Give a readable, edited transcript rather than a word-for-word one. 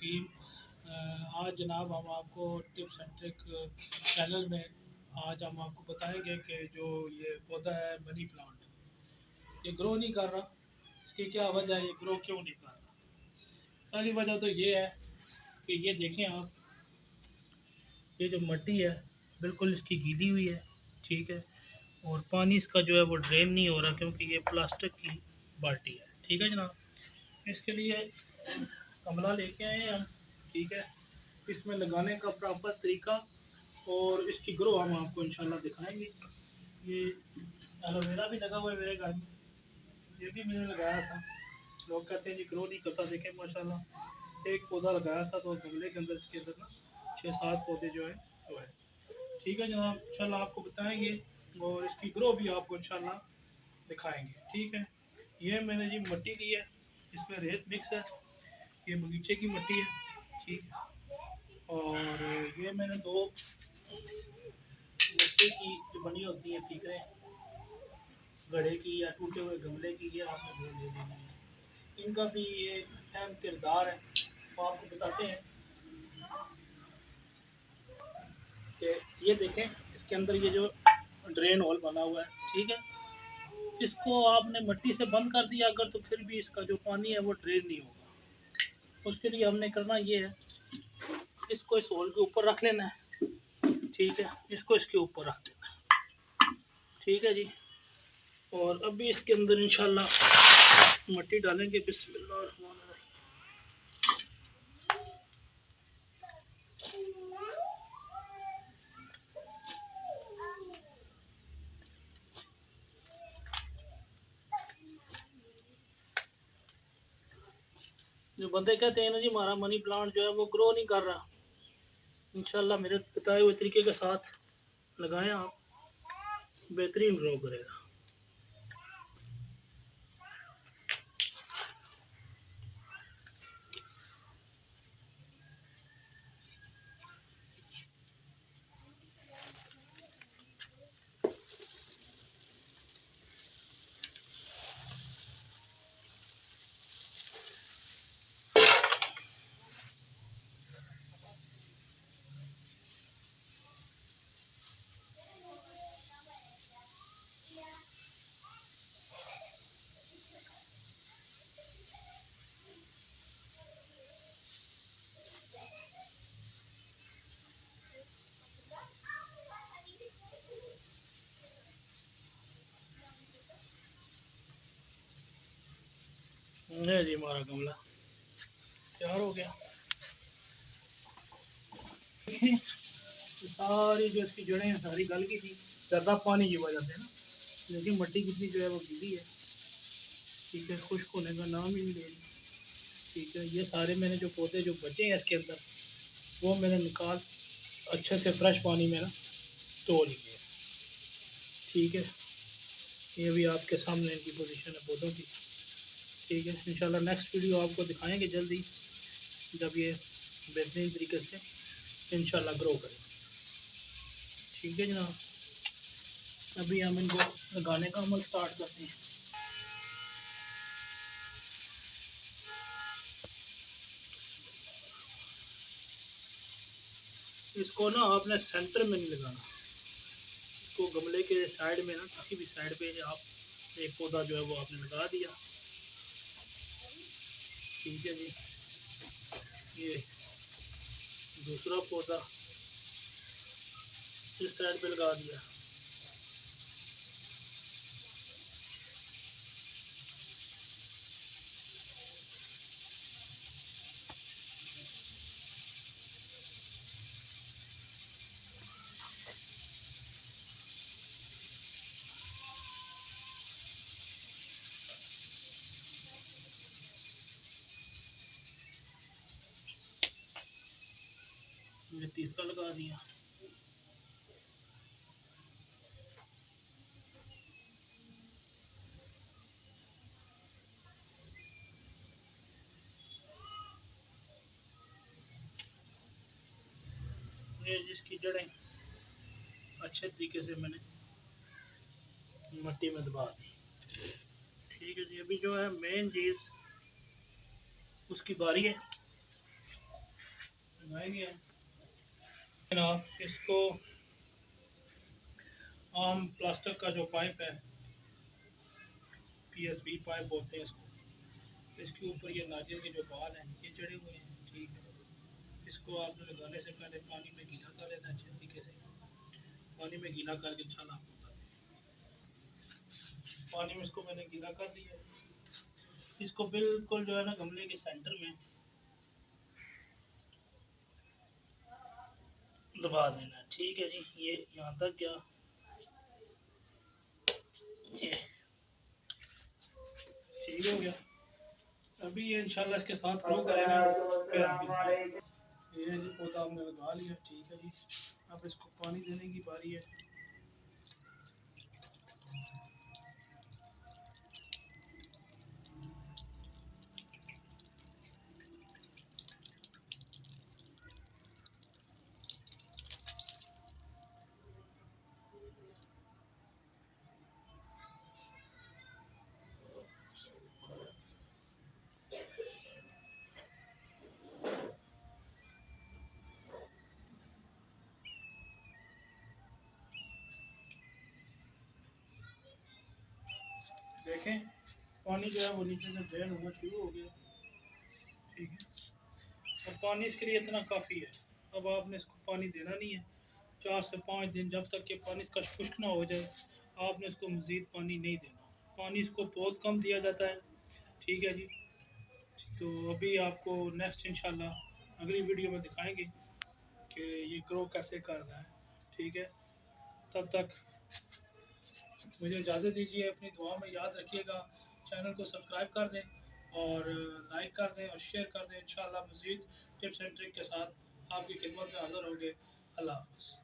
रहीम। आज जनाब हम आपको टिप्स एंड ट्रिक चैनल में आज हम आपको बताएंगे कि जो ये पौधा है मनी प्लांट, ये ग्रो नहीं कर रहा। इसकी क्या वजह है, ये ग्रो क्यों नहीं कर रहा? पहली वजह तो ये है कि ये देखें आप, ये जो मिट्टी है बिल्कुल इसकी गीली हुई है, ठीक है। और पानी इसका जो है वो ड्रेन नहीं हो रहा क्योंकि ये प्लास्टिक की बाल्टी है, ठीक है जनाब। इसके लिए गमला लेके आए हम, ठीक है। इसमें लगाने का प्रॉपर तरीका और इसकी ग्रो हम आपको इंशाल्लाह दिखाएंगे। ये एलोवेरा भी लगा हुआ है मेरे घर में, ये भी मैंने लगाया था। लोग कहते हैं जी ग्रो नहीं करता, देखें माशाल्लाह एक पौधा लगाया था तो गमले के अंदर इसके अंदर ना 6-7 पौधे जो है वो है, ठीक है जनाब। इंशाल्लाह आपको बताएंगे और इसकी ग्रो भी आपको इंशाल्लाह दिखाएंगे, ठीक है। ये मैंने जी मिट्टी ली है, इसमें रेत मिक्स है, ये बगीचे की मिट्टी है, ठीक है। और ये मैंने 2 मिट्टी की जो बनी होती है ठीकरे, गड्ढे की या टूटे हुए गमले की, ये आपने वो ले लेनी है। इनका भी ये अहम किरदार है, तो आपको बताते हैं कि ये देखें इसके अंदर ये जो ड्रेन होल बना हुआ है, ठीक है। इसको आपने मिट्टी से बंद कर दिया अगर, तो फिर भी इसका जो पानी है वो ड्रेन नहीं होगा। उसके लिए हमने करना ये है, इसको इस होल के ऊपर रख लेना है, ठीक है। इसको इसके ऊपर रख देना है, ठीक है जी। और अभी इसके अंदर इंशाल्लाह मिट्टी डालेंगे। बिस्मिल्लाह। जो बंदे कहते हैं ना जी हमारा मनी प्लांट जो है वो ग्रो नहीं कर रहा, इंशाल्लाह मेरे बताए हुए तरीके के साथ लगाएं आप, बेहतरीन ग्रो करेगा। नहीं जी हमारा गमला तैयार हो गया। सारी जो इसकी जड़ें हैं सारी गल गई थी ज़्यादा पानी की वजह से ना, लेकिन मिट्टी कितनी जो है वो गीली है, ठीक है। खुश्क होने का नाम ही नहीं ले रही, ठीक है। ये सारे मैंने जो पौधे जो बचे हैं इसके अंदर वो मैंने निकाल अच्छे से फ्रेश पानी में ना धो लिए, ठीक है। ये भी आपके सामने इनकी पोजीशन है पौधों की, ठीक है। इंशाल्लाह नेक्स्ट वीडियो आपको दिखाएंगे जल्दी, जब ये बेहतरीन तरीके से इंशाल्लाह ग्रो करें, ठीक है जनाब। अभी हम इनको लगाने का अमल स्टार्ट करते हैं। इसको ना आपने सेंटर में नहीं लगाना, इसको गमले के साइड में ना किसी भी साइड पे आप एक पौधा जो है वो आपने लगा दिया, ठीक है जी। ये दूसरा पौधा इस साइड पे लगा दिया, ये तीसरा लगा दिया। ये जिसकी जड़ें अच्छे तरीके से मैंने मिट्टी में दबा दी, ठीक है जी। अभी जो है मेन चीज़ उसकी बारी है, लगाएंगे जनाब इसको। आम प्लास्टिक का जो पाइप है, PSB पाइप बोलते हैं इसको, इसके ऊपर ये नारियल के जो बाल हैं ये चढ़े हुए हैं, ठीक है। इसको आपने लगाने से पहले पानी में गीला कर लेना अच्छे तरीके से। पानी में गीला करके इंशाल्लाह आपको बता दें। पानी में इसको मैंने गीला कर लिया। इसको बिल्कुल जो है ना गमले के सेंटर में दबा देना, ठीक है जी। ये यहाँ तक गया, ये ठीक हो गया। अभी ये इंशाल्लाह इसके साथ ग्रो करेगा, फिर आगे ये जी पौधा हमने लगा लिया, ठीक है जी। अब इसको पानी देने की बारी है। देखें पानी जो है वो नीचे से ड्रेन होना शुरू हो गया, ठीक है। और पानी इसके लिए इतना काफ़ी है। अब आपने इसको पानी देना नहीं है 4 से 5 दिन, जब तक कि पानी इसका खुश्क ना हो जाए आपने इसको मज़ीद पानी नहीं देना। पानी इसको बहुत कम दिया जाता है, ठीक है जी। तो अभी आपको नेक्स्ट इंशाल्लाह अगली वीडियो में दिखाएंगे कि ये ग्रो कैसे कर रहा है, ठीक है। तब तक मुझे इजाज़त दीजिए, अपनी दुआ में याद रखिएगा। चैनल को सब्सक्राइब कर दें और लाइक कर दें और शेयर कर दें। इंशाल्लाह मज़ीद टिप्स एंड ट्रिक के साथ आपकी खिदमत में हाज़िर होंगे। अल्लाह हाफ़िज़।